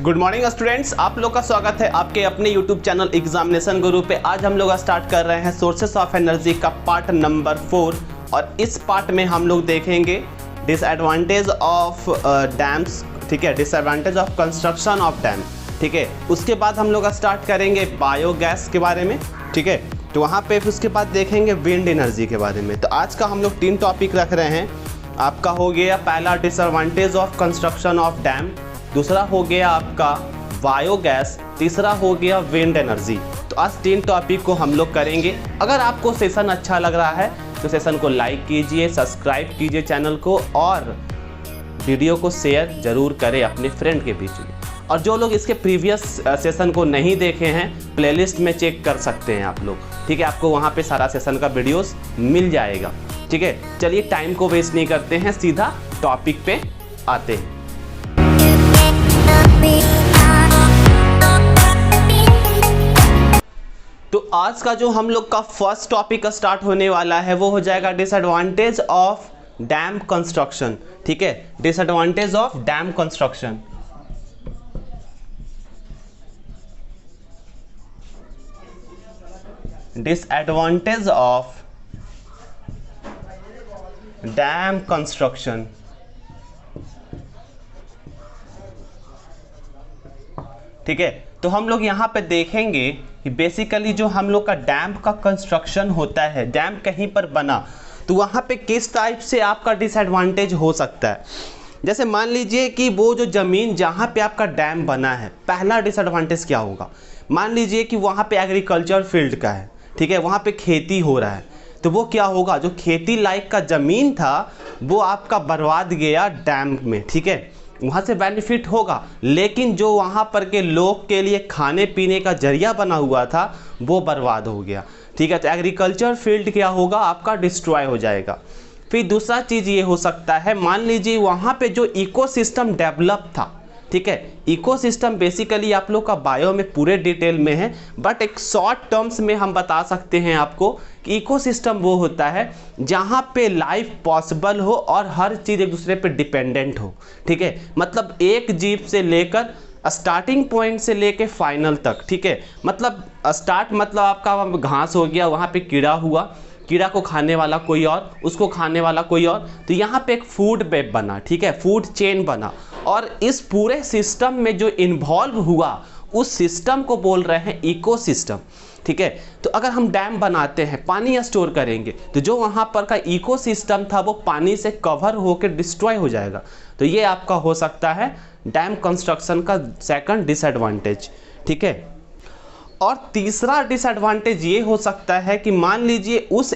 Good morning students, आप लोग का स्वागत है आपके अपने यूट्यूब चैनल एग्जामिनेशन गुरु पे। आज हम लोग स्टार्ट कर रहे हैं सोर्सेस ऑफ एनर्जी का पार्ट नंबर 4 और इस पार्ट में हम लोग देखेंगे डिसएडवांटेज ऑफ डैम्स, ठीक है, disadvantage of construction of dam, ठीक है। उसके बाद हम लोग स्टार्ट करेंगे बायोगैस के बारे में, ठीक है। तो वहाँ पे उसके बाद देखेंगे विंड एनर्जी के बारे में। तो आज का हम लोग 3 टॉपिक रख रहे हैं। आपका हो गया पहला disadvantage of construction of dam, दूसरा हो गया आपका बायोगैस, तीसरा हो गया विंड एनर्जी। तो आज 3 टॉपिक को हम लोग करेंगे। अगर आपको सेशन अच्छा लग रहा है तो सेशन को लाइक कीजिए, सब्सक्राइब कीजिए चैनल को और वीडियो को शेयर जरूर करें अपने फ्रेंड के बीच में। और जो लोग इसके प्रीवियस सेशन को नहीं देखे हैं, प्लेलिस्ट में चेक कर सकते हैं आप लोग, ठीक है। आपको वहाँ पे सारा सेशन का वीडियोस मिल जाएगा, ठीक है। चलिए टाइम को वेस्ट नहीं करते हैं, सीधा टॉपिक पे आते हैं। तो आज का जो हम लोग का फर्स्ट टॉपिक स्टार्ट होने वाला है वो हो जाएगा डिसएडवांटेज ऑफ डैम कंस्ट्रक्शन, ठीक है। Disadvantage of dam construction. Disadvantage of dam construction, ठीक है। तो हम लोग यहाँ पे देखेंगे कि बेसिकली जो हम लोग का डैम का कंस्ट्रक्शन होता है, डैम कहीं पर बना तो वहाँ पे किस टाइप से आपका डिसएडवांटेज हो सकता है। जैसे मान लीजिए कि वो जो ज़मीन जहाँ पे आपका डैम बना है, पहला डिसएडवांटेज क्या होगा। मान लीजिए कि वहाँ पे एग्रीकल्चर फील्ड का है, ठीक है, वहाँ पे खेती हो रहा है, तो वो क्या होगा, जो खेती लायक का ज़मीन था वो आपका बर्बाद गया डैम में, ठीक है। वहाँ से बेनिफिट होगा, लेकिन जो वहाँ पर के लोग के लिए खाने पीने का जरिया बना हुआ था वो बर्बाद हो गया, ठीक है। तो एग्रीकल्चर फील्ड क्या होगा, आपका डिस्ट्रॉय हो जाएगा। फिर दूसरा चीज़ ये हो सकता है, मान लीजिए वहाँ पे जो इकोसिस्टम डेवलप था, ठीक है। इकोसिस्टम बेसिकली आप लोग का बायो में पूरे डिटेल में है, बट एक शॉर्ट टर्म्स में हम बता सकते हैं आपको कि इकोसिस्टम वो होता है जहाँ पे लाइफ पॉसिबल हो और हर चीज़ एक दूसरे पे डिपेंडेंट हो, ठीक है। मतलब एक जीव से लेकर स्टार्टिंग पॉइंट से लेके फाइनल तक, ठीक है। मतलब स्टार्ट मतलब आपका घास हो गया, वहाँ पे कीड़ा हुआ, कीड़ा को खाने वाला कोई और, उसको खाने वाला कोई और, तो यहाँ पे एक फूड वेब बना, ठीक है, फूड चेन बना। और इस पूरे सिस्टम में जो इन्वॉल्व हुआ उस सिस्टम को बोल रहे हैं इकोसिस्टम, ठीक है। तो अगर हम डैम बनाते हैं, पानी स्टोर करेंगे, तो जो वहाँ पर का इकोसिस्टम था वो पानी से कवर होकर डिस्ट्रॉय हो जाएगा। तो ये आपका हो सकता है डैम कंस्ट्रक्शन का सेकंड डिसएडवांटेज, ठीक है। और तीसरा डिसएडवांटेज ये हो सकता है कि मान लीजिए उस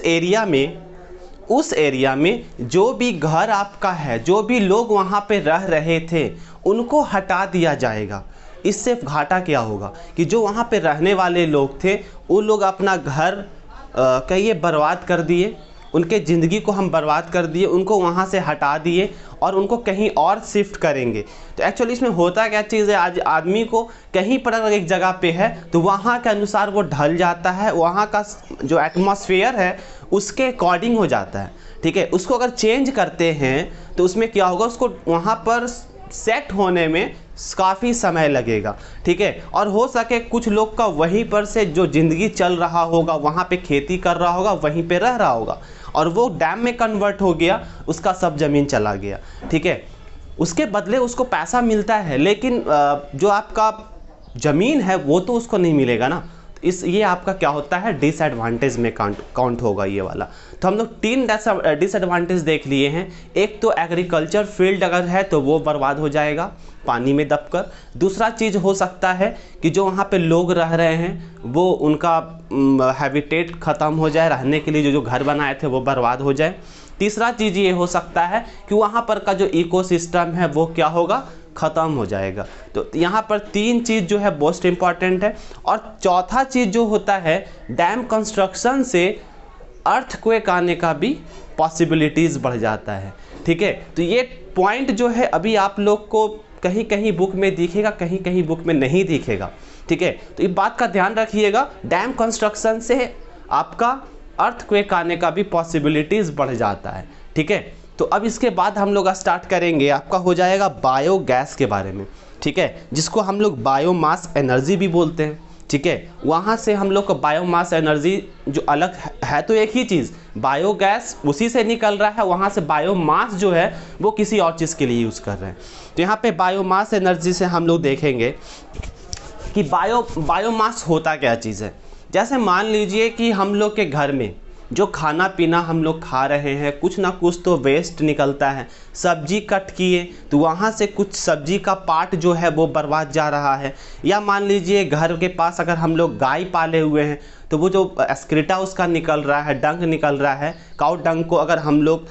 एरिया में जो भी घर आपका है, जो भी लोग वहाँ पे रह रहे थे उनको हटा दिया जाएगा। इससे घाटा क्या होगा कि जो वहाँ पे रहने वाले लोग थे वो लोग अपना घर कहिए बर्बाद कर दिए, उनके ज़िंदगी को हम बर्बाद कर दिए, उनको वहाँ से हटा दिए और उनको कहीं और शिफ्ट करेंगे। तो एक्चुअली इसमें होता क्या चीज़ है, आज आदमी को कहीं पर अगर एक जगह पे है तो वहाँ के अनुसार वो ढल जाता है, वहाँ का जो एटमॉस्फेयर है उसके अकॉर्डिंग हो जाता है, ठीक है। उसको अगर चेंज करते हैं तो उसमें क्या होगा, उसको वहाँ पर सेट होने में काफ़ी समय लगेगा, ठीक है। और हो सके कुछ लोग का वहीं पर से जो ज़िंदगी चल रहा होगा, वहाँ पे खेती कर रहा होगा, वहीं पे रह रहा होगा और वो डैम में कन्वर्ट हो गया, उसका सब ज़मीन चला गया, ठीक है। उसके बदले उसको पैसा मिलता है, लेकिन जो आपका ज़मीन है वो तो उसको नहीं मिलेगा ना। ये आपका क्या होता है, डिसएडवांटेज में काउंट होगा ये वाला। तो हम लोग 3 डिसएडवांटेज देख लिए हैं। एक तो एग्रीकल्चर फील्ड अगर है तो वो बर्बाद हो जाएगा पानी में दबकर। दूसरा चीज़ हो सकता है कि जो वहाँ पे लोग रह रहे हैं वो उनका हैबिटेट ख़त्म हो जाए, रहने के लिए जो घर बनाए थे वो बर्बाद हो जाए। तीसरा चीज़ ये हो सकता है कि वहाँ पर का जो इकोसिस्टम है वो क्या होगा, ख़त्म हो जाएगा। तो यहाँ पर 3 चीज़ जो है मोस्ट इम्पॉर्टेंट है। और चौथा चीज़ जो होता है, डैम कंस्ट्रक्शन से अर्थक्वेक आने का भी पॉसिबिलिटीज़ बढ़ जाता है, ठीक है। तो ये पॉइंट जो है अभी आप लोग को कहीं कहीं बुक में दिखेगा, कहीं कहीं बुक में नहीं दिखेगा, ठीक है। तो इस बात का ध्यान रखिएगा, डैम कंस्ट्रक्शन से आपका अर्थक्वेक आने का भी पॉसिबिलिटीज़ बढ़ जाता है, ठीक है। तो अब इसके बाद हम लोग स्टार्ट करेंगे, आपका हो जाएगा बायोगैस के बारे में, ठीक है, जिसको हम लोग बायोमास एनर्जी भी बोलते हैं, ठीक है। वहाँ से हम लोग को बायोमास एनर्जी जो अलग है तो एक ही चीज़, बायोगैस उसी से निकल रहा है, वहाँ से बायोमास जो है वो किसी और चीज़ के लिए यूज़ कर रहे हैं। तो यहाँ पे बायोमास एनर्जी से हम लोग देखेंगे कि बायोमास होता क्या चीज़ है। जैसे मान लीजिए कि हम लोग के घर में जो खाना पीना हम लोग खा रहे हैं, कुछ ना कुछ तो वेस्ट निकलता है। सब्जी कट किए तो वहाँ से कुछ सब्जी का पार्ट जो है वो बर्बाद जा रहा है। या मान लीजिए घर के पास अगर हम लोग गाय पाले हुए हैं तो वो जो एक्सक्रीटा उसका निकल रहा है, डंक निकल रहा है, काउ डंक को अगर हम लोग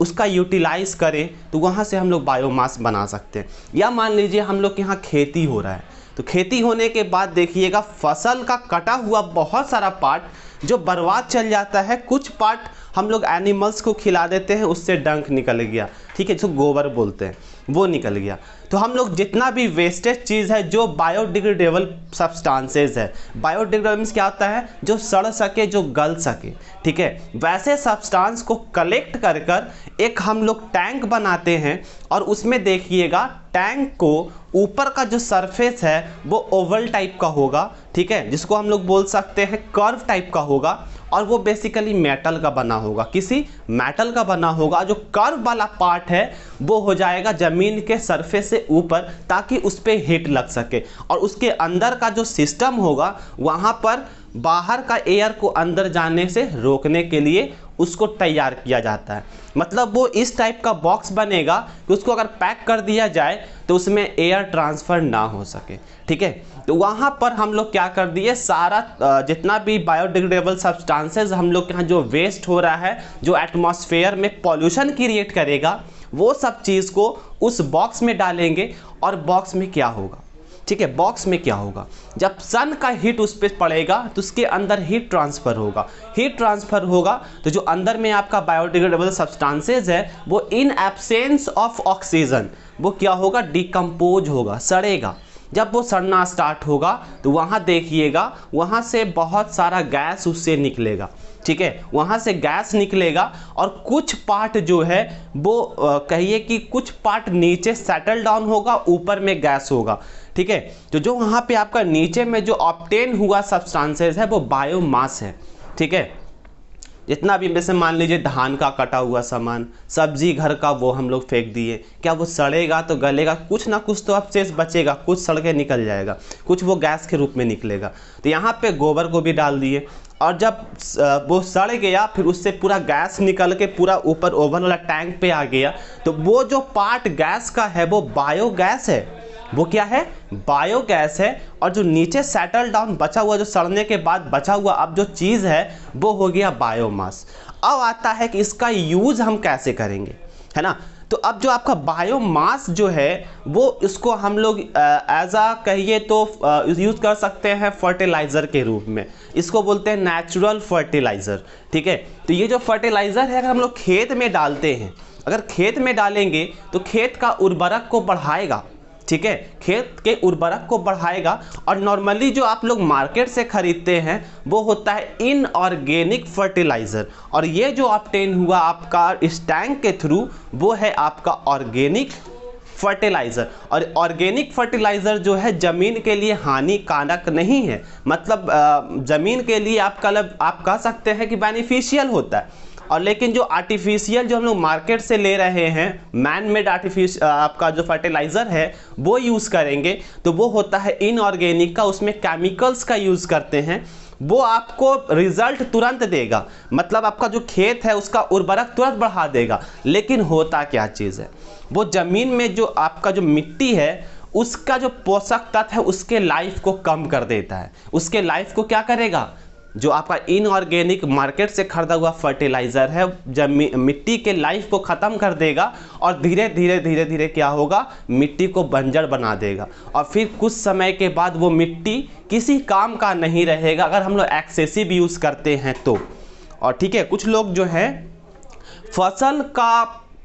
उसका यूटिलाइज करें तो वहाँ से हम लोग बायोमास बना सकते हैं। या मान लीजिए हम लोग के यहाँ खेती हो रहा है, तो खेती होने के बाद देखिएगा फसल का कटा हुआ बहुत सारा पार्ट जो बर्बाद चल जाता है, कुछ पार्ट हम लोग एनिमल्स को खिला देते हैं, उससे डंक निकल गया, ठीक है, जिसको गोबर बोलते हैं, वो निकल गया। तो हम लोग जितना भी वेस्टेज चीज़ है जो बायोडिग्रेडेबल सब्सटेंसेस है, बायोडिग्रेडेबल मीन्स क्या होता है, जो सड़ सके, जो गल सके, ठीक है, वैसे सब्सटेंस को कलेक्ट कर कर एक हम लोग टैंक बनाते हैं। और उसमें देखिएगा टैंक को ऊपर का जो सरफेस है वो ओवल टाइप का होगा, ठीक है, जिसको हम लोग बोल सकते हैं कर्व टाइप का होगा। और वो बेसिकली मेटल का बना होगा, किसी मेटल का बना होगा। जो कर्व वाला पार्ट है वो हो जाएगा ज़मीन के सरफेस से ऊपर, ताकि उस पर हीट लग सके। और उसके अंदर का जो सिस्टम होगा वहाँ पर बाहर का एयर को अंदर जाने से रोकने के लिए उसको तैयार किया जाता है। मतलब वो इस टाइप का बॉक्स बनेगा कि उसको अगर पैक कर दिया जाए तो उसमें एयर ट्रांसफ़र ना हो सके, ठीक है। तो वहाँ पर हम लोग क्या कर दिए, सारा जितना भी बायोडिग्रेडेबल सब्सटेंसेस हम लोग के यहाँ जो वेस्ट हो रहा है, जो एटमॉस्फेयर में पॉल्यूशन क्रिएट करेगा, वो सब चीज़ को उस बॉक्स में डालेंगे। और बॉक्स में क्या होगा, ठीक है, बॉक्स में क्या होगा, जब सन का हीट उस पर पड़ेगा तो उसके अंदर हीट ट्रांसफ़र होगा। हीट ट्रांसफ़र होगा तो जो अंदर में आपका बायोडिग्रेडेबल सब्सटेंसेस है वो इन एब्सेंस ऑफ ऑक्सीजन वो क्या होगा, डिकम्पोज होगा, सड़ेगा। जब वो सड़ना स्टार्ट होगा तो वहाँ देखिएगा वहाँ से बहुत सारा गैस उससे निकलेगा, ठीक है, वहाँ से गैस निकलेगा। और कुछ पार्ट जो है वो कहिए कि कुछ पार्ट नीचे सेटल डाउन होगा, ऊपर में गैस होगा, ठीक है। तो जो वहाँ पे आपका नीचे में जो ऑब्टेन हुआ सब्सटेंसेस है वो बायोमास है, ठीक है। जितना भी जैसे मान लीजिए धान का कटा हुआ सामान, सब्जी घर का, वो हम लोग फेंक दिए, क्या वो सड़ेगा तो गलेगा, कुछ ना कुछ तो अवशेष बचेगा, कुछ सड़ के निकल जाएगा, कुछ वो गैस के रूप में निकलेगा। तो यहाँ पे गोबर को भी डाल दिए और जब वो सड़ गया फिर उससे पूरा गैस निकल के पूरा ऊपर ओवन वाला टैंक पे आ गया, तो वो जो पार्ट गैस का है वो बायोगैस है। वो क्या है, बायोगैस है। और जो नीचे सेटल डाउन बचा हुआ, जो सड़ने के बाद बचा हुआ अब जो चीज़ है वो हो गया बायोमास। अब आता है कि इसका यूज़ हम कैसे करेंगे, है ना। तो अब जो आपका बायोमास जो है वो इसको हम लोग एज आ कहिए तो यूज़ कर सकते हैं फर्टिलाइज़र के रूप में। इसको बोलते हैं नेचुरल फर्टिलाइज़र, ठीक है। तो ये जो फर्टिलाइज़र है अगर हम लोग खेत में डालते हैं, अगर खेत में डालेंगे तो खेत का उर्वरक को बढ़ाएगा, ठीक है, खेत के उर्वरक को बढ़ाएगा। और नॉर्मली जो आप लोग मार्केट से खरीदते हैं वो होता है इनऑर्गेनिक फर्टिलाइज़र, और ये जो ऑब्टेन हुआ आपका इस टैंक के थ्रू वो है आपका ऑर्गेनिक फर्टिलाइज़र। और ऑर्गेनिक फर्टिलाइज़र जो है ज़मीन के लिए हानिकारक नहीं है, मतलब ज़मीन के लिए आप कह सकते हैं कि बेनिफिशियल होता है। और लेकिन जो आर्टिफिशियल जो हम लोग मार्केट से ले रहे हैं, मैन मेड आपका जो फर्टिलाइज़र है वो यूज़ करेंगे तो वो होता है इनऑर्गेनिक का, उसमें केमिकल्स का यूज़ करते हैं। वो आपको रिजल्ट तुरंत देगा, मतलब आपका जो खेत है उसका उर्वरक तुरंत बढ़ा देगा। लेकिन होता क्या चीज़ है, वो ज़मीन में जो आपका जो मिट्टी है उसका जो पोषक तत्व है उसके लाइफ को कम कर देता है। उसके लाइफ को क्या करेगा, जो आपका इनऑर्गेनिक मार्केट से खरीदा हुआ फर्टिलाइज़र है मिट्टी के लाइफ को ख़त्म कर देगा और धीरे धीरे क्या होगा, मिट्टी को बंजर बना देगा। और फिर कुछ समय के बाद वो मिट्टी किसी काम का नहीं रहेगा अगर हम लोग एक्सेसिव यूज़ करते हैं तो। और ठीक है, कुछ लोग जो हैं फसल का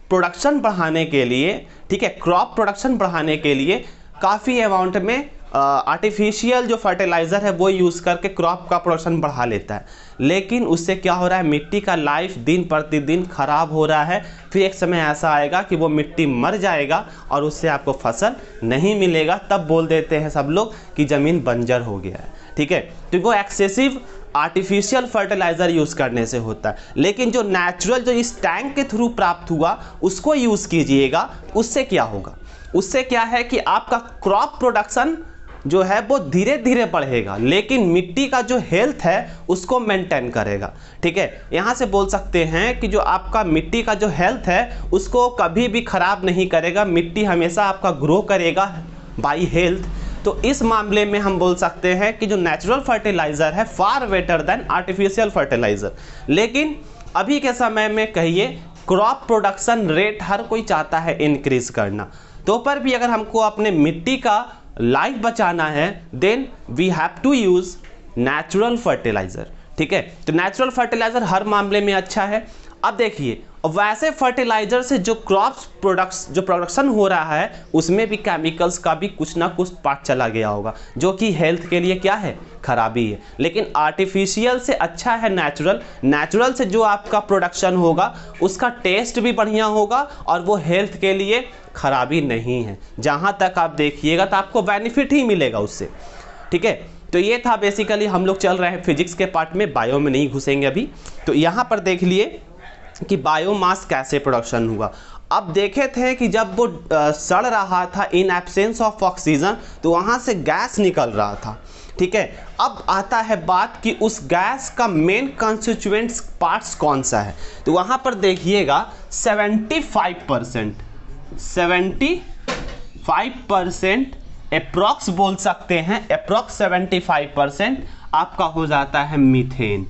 प्रोडक्शन बढ़ाने के लिए, ठीक है, क्रॉप प्रोडक्शन बढ़ाने के लिए काफ़ी अमाउंट में आर्टिफिशियल जो फर्टिलाइज़र है वो यूज़ करके क्रॉप का प्रोडक्शन बढ़ा लेता है, लेकिन उससे क्या हो रहा है, मिट्टी का लाइफ दिन प्रतिदिन ख़राब हो रहा है। फिर एक समय ऐसा आएगा कि वो मिट्टी मर जाएगा और उससे आपको फसल नहीं मिलेगा। तब बोल देते हैं सब लोग कि ज़मीन बंजर हो गया है। ठीक है, तो वो एक्सेसिव आर्टिफिशियल फर्टिलाइज़र यूज़ करने से होता है। लेकिन जो नेचुरल जो इस टैंक के थ्रू प्राप्त हुआ उसको यूज़ कीजिएगा। उससे क्या होगा, उससे क्या है कि आपका क्रॉप प्रोडक्शन जो है वो धीरे धीरे बढ़ेगा, लेकिन मिट्टी का जो हेल्थ है उसको मेंटेन करेगा। ठीक है, यहाँ से बोल सकते हैं कि जो आपका मिट्टी का जो हेल्थ है उसको कभी भी ख़राब नहीं करेगा। मिट्टी हमेशा आपका ग्रो करेगा बाई हेल्थ। तो इस मामले में हम बोल सकते हैं कि जो नेचुरल फर्टिलाइज़र है far better than artificial fertiliser. लेकिन अभी के समय में कहिए क्रॉप प्रोडक्शन रेट हर कोई चाहता है इंक्रीज करना, तो पर भी अगर हमको अपने मिट्टी का लाइफ बचाना है then we have to use natural fertiliser. ठीक है, तो नेचुरल फर्टिलाइज़र हर मामले में अच्छा है। अब देखिए, वैसे फर्टिलाइज़र से जो प्रोडक्शन हो रहा है उसमें भी केमिकल्स का भी कुछ ना कुछ पार्ट चला गया होगा, जो कि हेल्थ के लिए क्या है, खराबी है। लेकिन आर्टिफिशियल से अच्छा है नेचुरल से जो आपका प्रोडक्शन होगा उसका टेस्ट भी बढ़िया होगा और वो हेल्थ के लिए खराबी नहीं है। जहाँ तक आप देखिएगा तो आपको बेनिफिट ही मिलेगा उससे। ठीक है, तो ये था बेसिकली, हम लोग चल रहे हैं फिजिक्स के पार्ट में, बायो में नहीं घुसेंगे अभी। तो यहाँ पर देख लिए कि बायोमास कैसे प्रोडक्शन हुआ। अब देखे थे कि जब वो सड़ रहा था इन एब्सेंस ऑफ ऑक्सीजन तो वहाँ से गैस निकल रहा था। ठीक है, अब आता है बात कि उस गैस का मेन कंस्टिट्यूएंट्स पार्ट्स कौन सा है। तो वहाँ पर देखिएगा 75% अप्रॉक्स बोल सकते हैं, अप्रॉक्स 75% आपका हो जाता है मीथेन।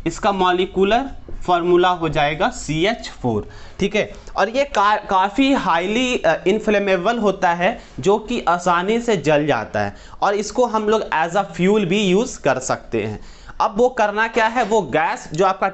इसका मॉलिक्यूलर फार्मूला हो जाएगा CH4। ठीक है, और ये काफ़ी हाईली इनफ्लेमेबल होता है, जो कि आसानी से जल जाता है और इसको हम लोग एज अ फ्यूल भी यूज़ कर सकते हैं। अब वो करना क्या है, वो गैस जो आपका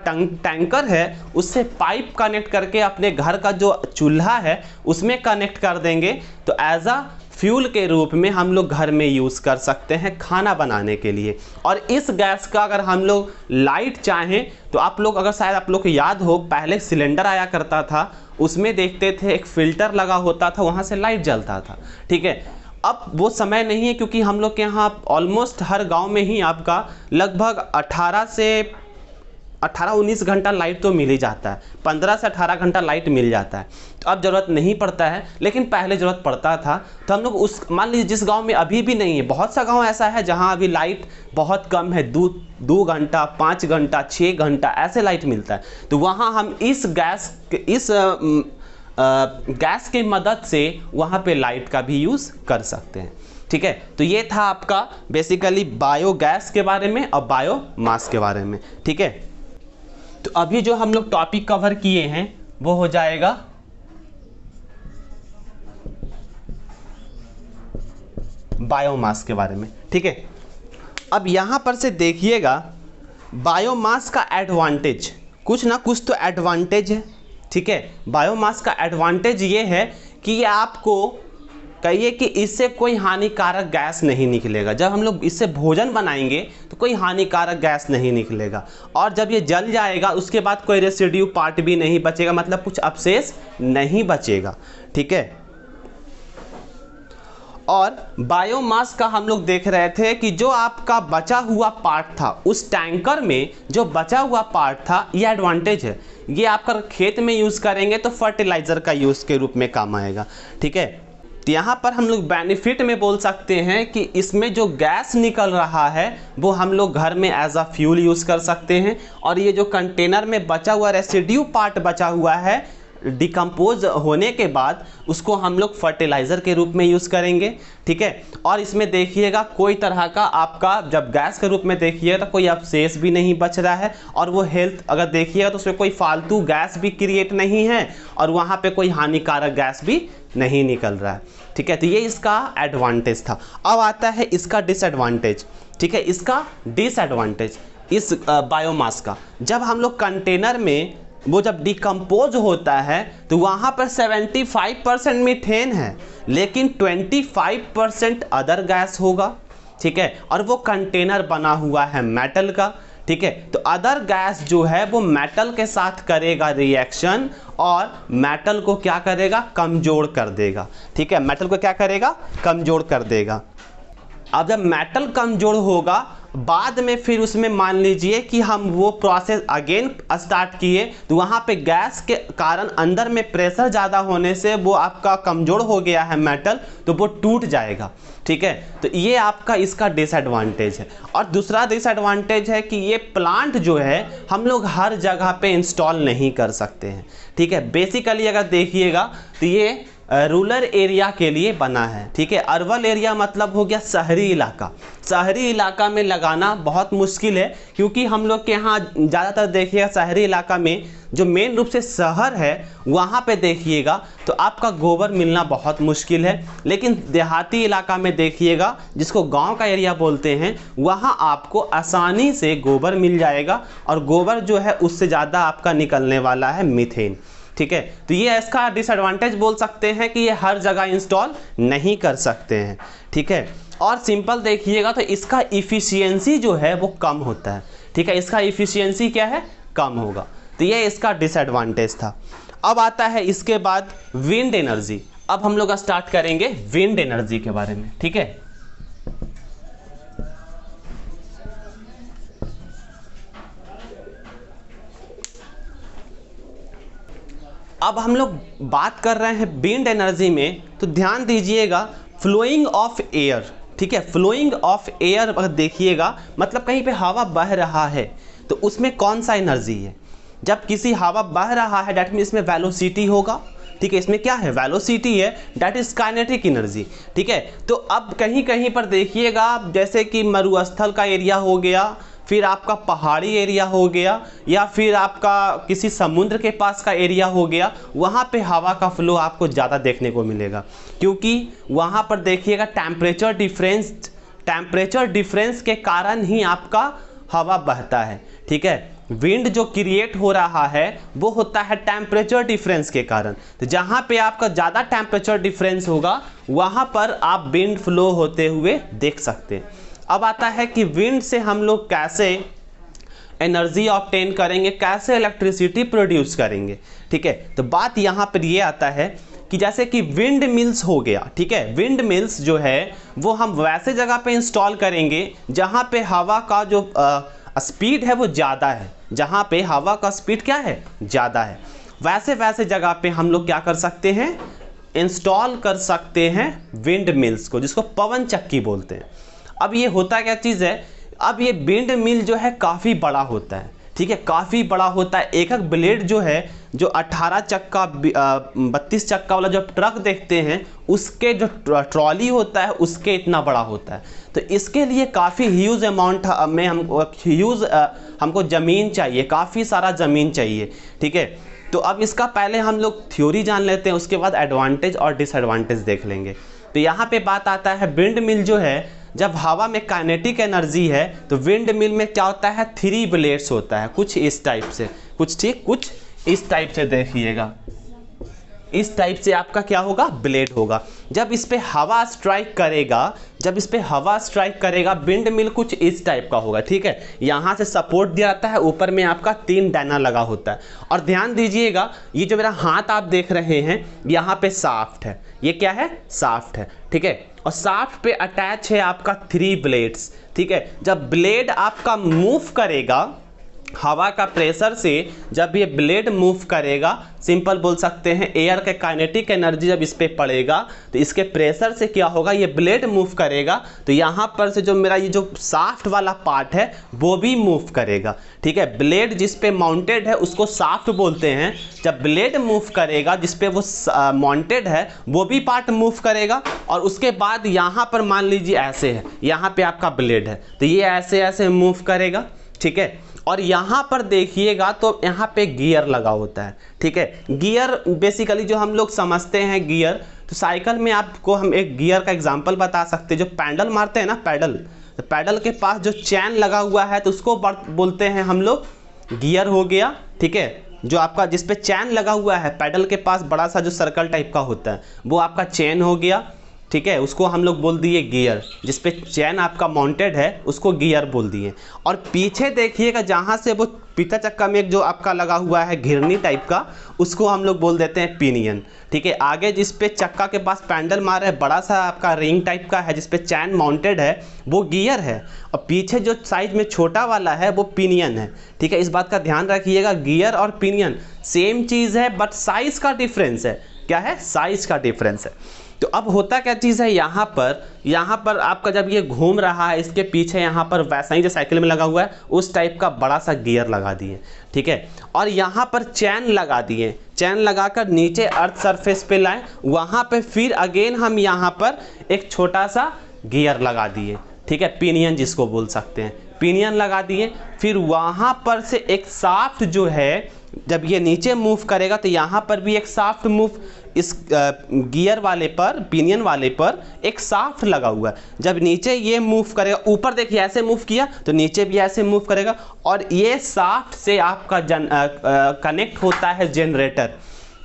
टैंकर है उससे पाइप कनेक्ट करके अपने घर का जो चूल्हा है उसमें कनेक्ट कर देंगे, तो एज अ फ्यूल के रूप में हम लोग घर में यूज़ कर सकते हैं खाना बनाने के लिए। और इस गैस का अगर हम लोग लाइट चाहें तो आप लोग, अगर शायद आप लोग को याद हो, पहले सिलेंडर आया करता था, उसमें देखते थे एक फ़िल्टर लगा होता था, वहाँ से लाइट जलता था। ठीक है, अब वो समय नहीं है क्योंकि हम लोग के यहाँ ऑलमोस्ट हर गांव में ही आपका लगभग 18-19 घंटा लाइट तो मिल ही जाता है, 15 से 18 घंटा लाइट मिल जाता है। तो अब ज़रूरत नहीं पड़ता है, लेकिन पहले ज़रूरत पड़ता था। तो हम लोग उस, मान लीजिए जिस गांव में अभी भी नहीं है, बहुत सा गांव ऐसा है जहां अभी लाइट बहुत कम है, 2 घंटा 5 घंटा 6 घंटा ऐसे लाइट मिलता है, तो वहाँ हम इस गैस की मदद से वहाँ पे लाइट का भी यूज़ कर सकते हैं। ठीक है, तो ये था आपका बेसिकली बायोगैस के बारे में और बायोमास के बारे में। ठीक है, तो अभी जो हम लोग टॉपिक कवर किए हैं वो हो जाएगा बायोमास के बारे में। ठीक है, अब यहाँ पर से देखिएगा बायोमास का एडवांटेज, कुछ ना कुछ तो एडवांटेज है। ठीक है, बायोमास का एडवांटेज ये है कि ये आपको कहिए कि इससे कोई हानिकारक गैस नहीं निकलेगा। जब हम लोग इससे भोजन बनाएंगे तो कोई हानिकारक गैस नहीं निकलेगा, और जब ये जल जाएगा उसके बाद कोई रेसिड्यू पार्ट भी नहीं बचेगा, मतलब कुछ अवशेष नहीं बचेगा। ठीक है, और बायोमास का हम लोग देख रहे थे कि जो आपका बचा हुआ पार्ट था उस टैंकर में, जो बचा हुआ पार्ट था, ये एडवांटेज है। ये आपका खेत में यूज़ करेंगे तो फर्टिलाइज़र का यूज़ के रूप में काम आएगा। ठीक है, तो यहाँ पर हम लोग बेनिफिट में बोल सकते हैं कि इसमें जो गैस निकल रहा है वो हम लोग घर में एज अ फ्यूल यूज़ कर सकते हैं, और ये जो कंटेनर में बचा हुआ रेसिड्यू पार्ट बचा हुआ है डिकम्पोज होने के बाद उसको हम लोग फर्टिलाइज़र के रूप में यूज़ करेंगे। ठीक है, और इसमें देखिएगा कोई तरह का आपका, जब गैस के रूप में देखिएगा तो कोई अवशेष भी नहीं बच रहा है, और वो हेल्थ अगर देखिएगा तो उसमें कोई फालतू गैस भी क्रिएट नहीं है और वहाँ पे कोई हानिकारक गैस भी नहीं निकल रहा है। ठीक है, तो ये इसका एडवांटेज था। अब आता है इसका डिसएडवांटेज। ठीक है, इसका डिसएडवांटेज इस बायोमास का, जब हम लोग कंटेनर में वो जब डिकम्पोज होता है तो वहाँ पर 75% मीथेन है, लेकिन 25% अदर गैस होगा, ठीक है। और वो कंटेनर बना हुआ है मेटल का, ठीक है। तो अदर गैस जो है वो मेटल के साथ करेगा रिएक्शन और मेटल को क्या करेगा, कमजोर कर देगा, ठीक है। मेटल को क्या करेगा, कमजोर कर देगा। अब जब मेटल कमजोर होगा, बाद में फिर उसमें मान लीजिए कि हम वो प्रोसेस अगेन स्टार्ट किए, तो वहाँ पे गैस के कारण अंदर में प्रेशर ज़्यादा होने से वो आपका कमज़ोर हो गया है मेटल, तो वो टूट जाएगा, ठीक है। तो ये आपका इसका डिसएडवांटेज है। और दूसरा डिसएडवांटेज है कि ये प्लांट जो है हम लोग हर जगह पे इंस्टॉल नहीं कर सकते हैं, ठीक है। बेसिकली अगर देखिएगा तो ये रूरल एरिया के लिए बना है, ठीक है। अर्बन एरिया मतलब हो गया शहरी इलाका। शहरी इलाका में लगाना बहुत मुश्किल है, क्योंकि हम लोग के यहाँ ज़्यादातर देखिएगा शहरी इलाका में जो मेन रूप से शहर है वहाँ पे देखिएगा तो आपका गोबर मिलना बहुत मुश्किल है। लेकिन देहाती इलाका में देखिएगा, जिसको गांव का एरिया बोलते हैं, वहाँ आपको आसानी से गोबर मिल जाएगा, और गोबर जो है उससे ज़्यादा आपका निकलने वाला है मीथेन, ठीक है। तो ये इसका डिसएडवांटेज बोल सकते हैं कि ये हर जगह इंस्टॉल नहीं कर सकते हैं, ठीक है। और सिंपल देखिएगा तो इसका इफ़िशियंसी जो है वो कम होता है, ठीक है। इसका इफ़िशियंसी क्या है, कम होगा। तो ये इसका डिसएडवांटेज था। अब आता है इसके बाद विंड एनर्जी। अब हम लोग स्टार्ट करेंगे विंड एनर्जी के बारे में, ठीक है। अब हम लोग बात कर रहे हैं विंड एनर्जी में, तो ध्यान दीजिएगा फ्लोइंग ऑफ एयर, ठीक है। फ्लोइंग ऑफ एयर अगर देखिएगा मतलब कहीं पे हवा बह रहा है तो उसमें कौन सा एनर्जी है। जब किसी हवा बह रहा है डेट मीन इसमें वेलोसिटी होगा, ठीक है। इसमें क्या है, वेलोसिटी है, डेट इज काइनेटिक एनर्जी, ठीक है। तो अब कहीं कहीं पर देखिएगा जैसे कि मरुस्थल का एरिया हो गया, फिर आपका पहाड़ी एरिया हो गया, या फिर आपका किसी समुद्र के पास का एरिया हो गया, वहाँ पे हवा का फ्लो आपको ज़्यादा देखने को मिलेगा, क्योंकि वहाँ पर देखिएगा टेम्परेचर डिफरेंस के कारण ही आपका हवा बहता है, ठीक है। विंड जो क्रिएट हो रहा है वो होता है टेम्परेचर डिफरेंस के कारण। तो जहाँ पे आपका ज़्यादा टेम्परेचर डिफरेंस होगा वहाँ पर आप विंड फ्लो होते हुए देख सकते हैं। अब आता है कि विंड से हम लोग कैसे एनर्जी ऑब्टेन करेंगे, कैसे इलेक्ट्रिसिटी प्रोड्यूस करेंगे, ठीक है। तो बात यहाँ पर ये आता है कि जैसे कि विंड मिल्स हो गया, ठीक है। विंड मिल्स जो है वो हम वैसे जगह पे इंस्टॉल करेंगे जहाँ पे हवा का जो स्पीड है वो ज़्यादा है, जहाँ पे हवा का स्पीड क्या है, ज़्यादा है। वैसे जगह पे हम लोग क्या कर सकते हैं, इंस्टॉल कर सकते हैं विंड मिल्स को, जिसको पवन चक्की बोलते हैं। अब ये होता क्या चीज़ है, अब ये विंड मिल जो है काफ़ी बड़ा होता है, ठीक है, काफ़ी बड़ा होता है। एक एक ब्लेड जो है, जो 18 चक्का 32 चक्का वाला जो ट्रक देखते हैं उसके जो ट्रॉली होता है उसके इतना बड़ा होता है। तो इसके लिए काफ़ी ह्यूज अमाउंट में हमको ज़मीन चाहिए, काफ़ी सारा ज़मीन चाहिए, ठीक है। तो अब इसका पहले हम लोग थ्योरी जान लेते हैं, उसके बाद एडवांटेज और डिसएडवांटेज देख लेंगे। तो यहाँ पे बात आता है विंड मिल जो है, जब हवा में काइनेटिक एनर्जी है तो विंड मिल में क्या होता है, 3 ब्लेड्स होता है, कुछ इस टाइप से, कुछ इस टाइप से देखिएगा, इस टाइप से आपका क्या होगा, ब्लेड होगा। जब इस पे हवा स्ट्राइक करेगा विंड मिल कुछ इस टाइप का होगा, ठीक है। यहाँ से सपोर्ट दिया जाता है, ऊपर में आपका 3 डाना लगा होता है। और ध्यान दीजिएगा ये जो मेरा हाथ आप देख रहे हैं यहाँ पे शाफ्ट है, ये क्या है, शाफ्ट है, ठीक है। और शाफ्ट पे अटैच है आपका 3 ब्लेड्स, ठीक है। जब ब्लेड आपका मूव करेगा हवा का प्रेशर से, जब ये ब्लेड मूव करेगा, सिंपल बोल सकते हैं एयर के काइनेटिक एनर्जी जब इस पे पड़ेगा तो इसके प्रेशर से क्या होगा, ये ब्लेड मूव करेगा, तो यहाँ पर से जो मेरा ये जो शाफ्ट वाला पार्ट है वो भी मूव करेगा, ठीक है। ब्लेड जिस पे माउंटेड है उसको शाफ्ट बोलते हैं। जब ब्लेड मूव करेगा जिस पे वो माउंटेड है वो भी पार्ट मूव करेगा, और उसके बाद यहाँ पर मान लीजिए ऐसे है, यहाँ पे आपका ब्लेड है तो ये ऐसे ऐसे मूव करेगा, ठीक है। और यहाँ पर देखिएगा तो यहाँ पे गियर लगा होता है, ठीक है। गियर बेसिकली जो हम लोग समझते हैं गियर, तो साइकिल में आपको हम एक गियर का एग्जांपल बता सकते हैं। जो पैडल मारते हैं ना, पैडल, तो पैडल के पास जो चैन लगा हुआ है तो उसको बोलते हैं हम लोग गियर हो गया, ठीक है। जो आपका जिस पे चैन लगा हुआ है, पैडल के पास बड़ा सा जो सर्कल टाइप का होता है वो आपका चैन हो गया, ठीक है, उसको हम लोग बोल दिए गियर। जिस पे चैन आपका माउंटेड है उसको गियर बोल दिए। और पीछे देखिएगा जहाँ से वो पीछा चक्का में एक जो आपका लगा हुआ है घिरनी टाइप का, उसको हम लोग बोल देते हैं पिनियन, ठीक है। आगे जिस पे चक्का के पास पैडल मार है, बड़ा सा आपका रिंग टाइप का है जिस पे चैन माउंटेड है, वो गियर है। और पीछे जो साइज में छोटा वाला है वो पिनियन है, ठीक है। इस बात का ध्यान रखिएगा, गियर और पिनियन सेम चीज़ है बट साइज़ का डिफरेंस है। क्या है? साइज़ का डिफरेंस है। तो अब होता क्या चीज़ है, यहाँ पर आपका जब ये घूम रहा है, इसके पीछे यहाँ पर वैसा ही जो साइकिल में लगा हुआ है उस टाइप का बड़ा सा गियर लगा दिए, ठीक है। और यहाँ पर चैन लगा दिए, चैन लगाकर नीचे अर्थ सरफेस पे लाए, वहाँ पे फिर अगेन हम यहाँ पर एक छोटा सा गियर लगा दिए, ठीक है, पिनियन जिसको बोल सकते हैं, पिनियन लगा दिए। फिर वहाँ पर से एक शाफ्ट जो है, जब ये नीचे मूव करेगा तो यहाँ पर भी एक शाफ्ट मूव, इस गियर वाले पर, पिनियन वाले पर एक शाफ्ट लगा हुआ है। जब नीचे ये मूव करेगा, ऊपर देखिए ऐसे मूव किया तो नीचे भी ऐसे मूव करेगा, और ये शाफ्ट से आपका कनेक्ट होता है जनरेटर।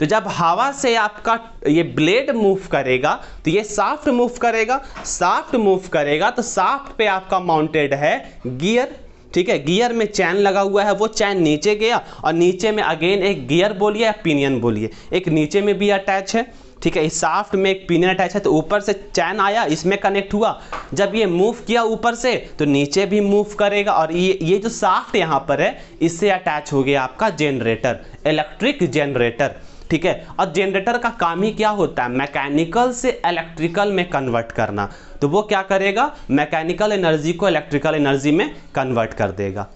तो जब हवा से आपका ये ब्लेड मूव करेगा तो ये शाफ्ट मूव करेगा, शाफ्ट मूव करेगा तो शाफ्ट पे आपका माउंटेड है गियर, ठीक है। गियर में चैन लगा हुआ है, वो चैन नीचे गया और नीचे में अगेन एक गियर बोलिए या पिनियन बोलिए, एक नीचे में भी अटैच है, ठीक है। इस शाफ्ट में एक पिनियन अटैच है, तो ऊपर से चैन आया, इसमें कनेक्ट हुआ, जब ये मूव किया ऊपर से तो नीचे भी मूव करेगा, और ये जो शाफ्ट यहाँ पर है इससे अटैच हो गया आपका जनरेटर, इलेक्ट्रिक जनरेटर, ठीक है। और जनरेटर का काम ही क्या होता है? मैकेनिकल से इलेक्ट्रिकल में कन्वर्ट करना। तो वो क्या करेगा? मैकेनिकल एनर्जी को इलेक्ट्रिकल एनर्जी में कन्वर्ट कर देगा।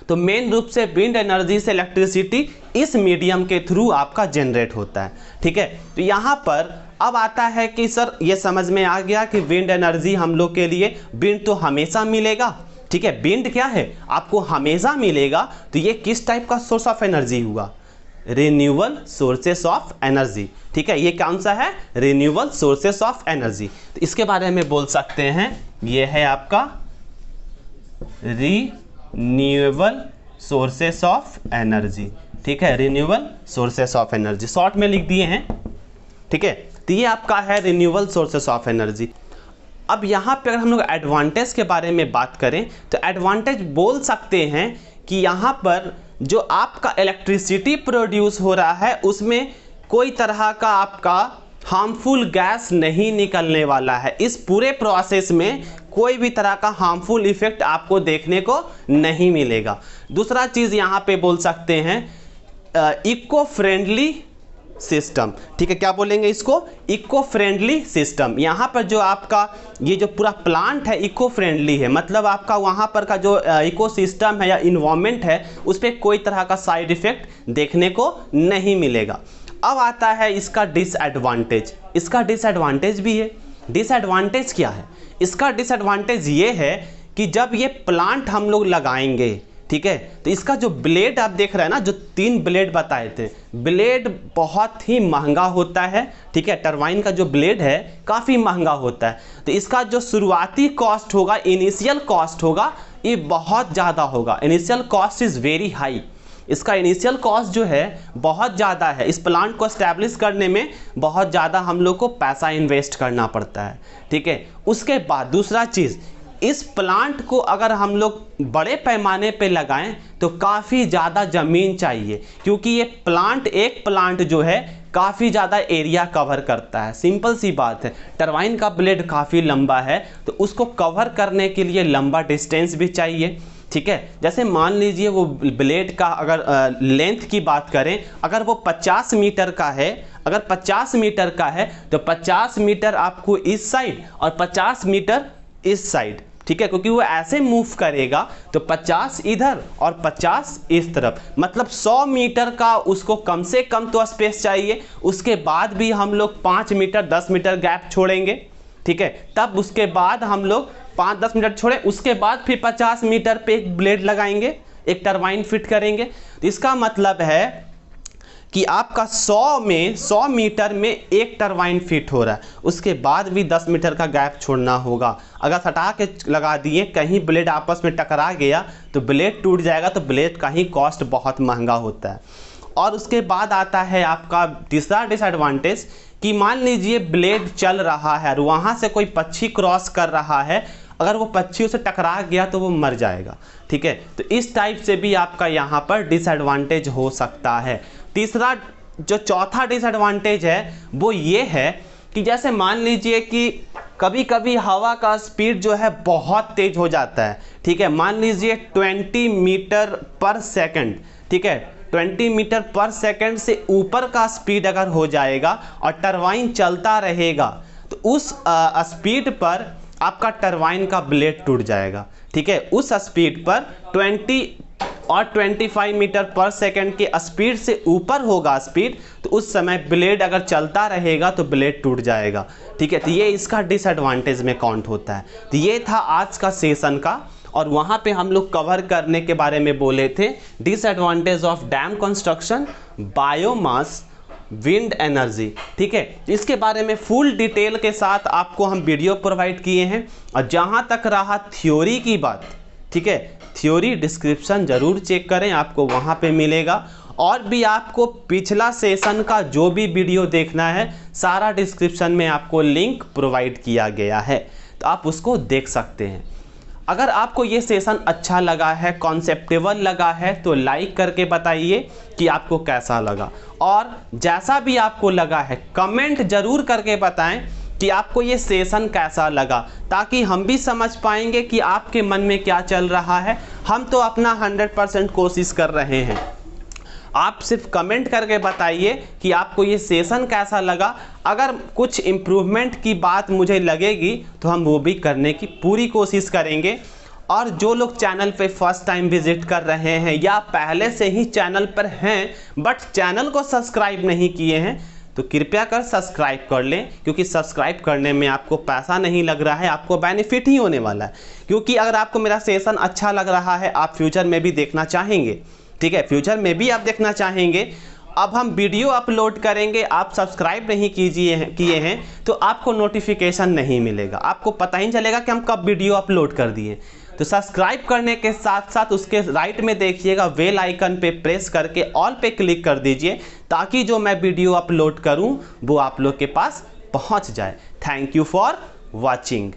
तो मेन रूप से विंड एनर्जी से इलेक्ट्रिसिटी इस मीडियम के थ्रू आपका जनरेट होता है, ठीक है। तो यहाँ पर अब आता है कि सर ये समझ में आ गया कि विंड एनर्जी हम लोग के लिए, विंड तो हमेशा मिलेगा, ठीक है, विंड क्या है आपको हमेशा मिलेगा। तो ये किस टाइप का सोर्स ऑफ एनर्जी हुआ? रिन्यूएबल सोर्सेस ऑफ एनर्जी, ठीक है। ये कौन सा है? Renewable sources of energy. तो इसके बारे में बोल सकते हैं ये है आपका रिन्यूएबल सोर्सेस ऑफ एनर्जी, ठीक है, renewable sources of energy short में लिख दिए हैं, ठीक है। तो ये आपका है रिन्यूएबल सोर्सेस ऑफ एनर्जी। अब यहाँ पे अगर हम लोग एडवांटेज के बारे में बात करें तो एडवांटेज बोल सकते हैं कि यहाँ पर जो आपका इलेक्ट्रिसिटी प्रोड्यूस हो रहा है उसमें कोई तरह का आपका हार्मफुल गैस नहीं निकलने वाला है। इस पूरे प्रोसेस में कोई भी तरह का हार्मफुल इफेक्ट आपको देखने को नहीं मिलेगा। दूसरा चीज़ यहाँ पे बोल सकते हैं इको फ्रेंडली सिस्टम, ठीक है। क्या बोलेंगे इसको? Eco friendly system. यहाँ पर जो आपका ये जो पूरा प्लांट है इको फ्रेंडली है, मतलब आपका वहाँ पर का जो इको सिस्टम है या इन्वायरमेंट है उस पर कोई तरह का साइड इफेक्ट देखने को नहीं मिलेगा। अब आता है इसका डिसएडवांटेज। इसका डिसएडवांटेज भी है। डिसएडवांटेज क्या है? इसका डिसएडवांटेज ये है कि जब ये प्लांट हम लोग लगाएंगे, ठीक है, तो इसका जो ब्लेड आप देख रहे हैं ना, जो 3 ब्लेड बताए थे, ब्लेड बहुत ही महंगा होता है, ठीक है। टरबाइन का जो ब्लेड है काफ़ी महंगा होता है। तो इसका जो शुरुआती कॉस्ट होगा, इनिशियल कॉस्ट होगा, ये बहुत ज़्यादा होगा। Initial cost is very high. इसका इनिशियल कॉस्ट जो है बहुत ज़्यादा है। इस प्लांट को एस्टैब्लिश करने में बहुत ज़्यादा हम लोग को पैसा इन्वेस्ट करना पड़ता है, ठीक है। उसके बाद दूसरा चीज़, इस प्लांट को अगर हम लोग बड़े पैमाने पे लगाएं तो काफ़ी ज़्यादा ज़मीन चाहिए, क्योंकि ये प्लांट, एक प्लांट जो है काफ़ी ज़्यादा एरिया कवर करता है। सिंपल सी बात है, टरबाइन का ब्लेड काफ़ी लंबा है तो उसको कवर करने के लिए लंबा डिस्टेंस भी चाहिए, ठीक है। जैसे मान लीजिए वो ब्लेड का अगर लेंथ की बात करें, अगर वो 50 मीटर का है, अगर 50 मीटर का है तो 50 मीटर आपको इस साइड और 50 मीटर इस साइड, ठीक है, क्योंकि वो ऐसे मूव करेगा तो 50 इधर और 50 इस तरफ, मतलब 100 मीटर का उसको कम से कम तो स्पेस चाहिए। उसके बाद भी हम लोग 5 मीटर 10 मीटर गैप छोड़ेंगे, ठीक है। तब उसके बाद हम लोग 5-10 मीटर छोड़े, उसके बाद फिर 50 मीटर पे एक ब्लेड लगाएंगे, एक टरबाइन फिट करेंगे। तो इसका मतलब है कि आपका 100 मीटर में एक टरबाइन फिट हो रहा है, उसके बाद भी 10 मीटर का गैप छोड़ना होगा। अगर हटा के लगा दिए, कहीं ब्लेड आपस में टकरा गया तो ब्लेड टूट जाएगा, तो ब्लेड का ही कॉस्ट बहुत महंगा होता है। और उसके बाद आता है आपका तीसरा डिसएडवांटेज कि मान लीजिए ब्लेड चल रहा है और वहाँ से कोई पक्षी क्रॉस कर रहा है, अगर वो पक्षी उसे टकरा गया तो वो मर जाएगा। ठीक है, तो इस टाइप से भी आपका यहाँ पर डिसएडवांटेज हो सकता है। तीसरा जो चौथा डिसएडवांटेज है वो ये है कि जैसे मान लीजिए कि कभी कभी हवा का स्पीड जो है बहुत तेज हो जाता है। ठीक है, मान लीजिए 20 मीटर पर सेकंड, ठीक है, 20 मीटर पर सेकंड से ऊपर का स्पीड अगर हो जाएगा और टरबाइन चलता रहेगा तो उस स्पीड पर आपका टरबाइन का ब्लेड टूट जाएगा। ठीक है, उस स्पीड पर 20 और 25 मीटर पर सेकंड के स्पीड से ऊपर होगा स्पीड, तो उस समय ब्लेड अगर चलता रहेगा तो ब्लेड टूट जाएगा। ठीक है, तो ये इसका डिसएडवांटेज में काउंट होता है। तो ये था आज का सेशन का, और वहाँ पे हम लोग कवर करने के बारे में बोले थे disadvantage of dam construction, biomass, wind energy. ठीक है, इसके बारे में फुल डिटेल के साथ आपको हम वीडियो प्रोवाइड किए हैं। और जहाँ तक रहा थ्योरी की बात, ठीक है, थ्योरी डिस्क्रिप्शन जरूर चेक करें, आपको वहाँ पे मिलेगा। और भी आपको पिछला सेशन का जो भी वीडियो देखना है सारा डिस्क्रिप्शन में आपको लिंक प्रोवाइड किया गया है, तो आप उसको देख सकते हैं। अगर आपको ये सेशन अच्छा लगा है, कॉन्सेप्टेबल लगा है, तो लाइक करके बताइए कि आपको कैसा लगा, और जैसा भी आपको लगा है कमेंट जरूर करके बताएं कि आपको ये सेशन कैसा लगा, ताकि हम भी समझ पाएंगे कि आपके मन में क्या चल रहा है। हम तो अपना 100% कोशिश कर रहे हैं, आप सिर्फ कमेंट करके बताइए कि आपको ये सेशन कैसा लगा। अगर कुछ इम्प्रूवमेंट की बात मुझे लगेगी तो हम वो भी करने की पूरी कोशिश करेंगे। और जो लोग चैनल पे फर्स्ट टाइम विजिट कर रहे हैं या पहले से ही चैनल पर हैं बट चैनल को सब्सक्राइब नहीं किए हैं, तो कृपया कर सब्सक्राइब कर लें, क्योंकि सब्सक्राइब करने में आपको पैसा नहीं लग रहा है, आपको बेनिफिट ही होने वाला है। क्योंकि अगर आपको मेरा सेशन अच्छा लग रहा है, आप फ्यूचर में भी देखना चाहेंगे, ठीक है, फ्यूचर में भी आप देखना चाहेंगे, अब हम वीडियो अपलोड करेंगे, आप सब्सक्राइब नहीं किए हैं तो आपको नोटिफिकेशन नहीं मिलेगा, आपको पता ही नहीं चलेगा कि हम कब वीडियो अपलोड कर दिए। तो सब्सक्राइब करने के साथ साथ उसके राइट में देखिएगा बेल आइकन पे प्रेस करके ऑल पे क्लिक कर दीजिए, ताकि जो मैं वीडियो अपलोड करूं वो आप लोग के पास पहुंच जाए। Thank you for watching.